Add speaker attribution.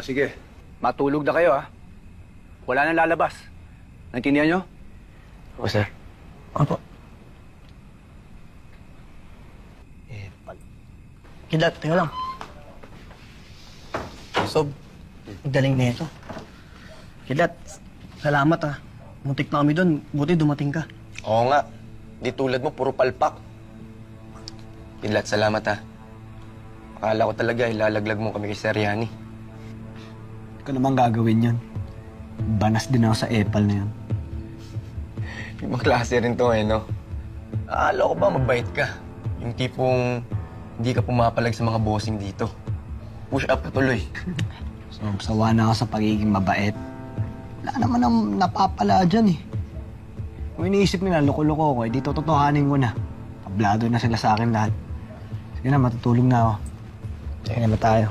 Speaker 1: O sige, matulog na kayo ha. Wala nang lalabas. Naintindihan nyo?
Speaker 2: O, sir.
Speaker 3: Opo. Kidlat, teka lang. Sob, ang galing na ito. Kidlat, salamat ah. Muntik na kami doon, buti dumating ka.
Speaker 2: Oo nga. Di tulad mo, puro palpak. Kidlat, salamat ha. Akala ko talaga ilalaglag mo kami kay Sir Yani.
Speaker 4: Hindi ko naman gagawin yun. Banas din ako sa epal na yun.
Speaker 2: Ibang klase rin to eh, no? Akala ko ba mabait ka? Yung tipong hindi ka pumapalag sa mga bossing dito. Push up ka tuloy.
Speaker 4: So, sawa na ako sa pagiging mabait. Wala naman ang napapala dyan eh. Kung iniisip nila, loko-loko ko, di totohanin ko na. Tablado na sila sa akin lahat. Sige na, matutulog na ako. Sige na ba tayo?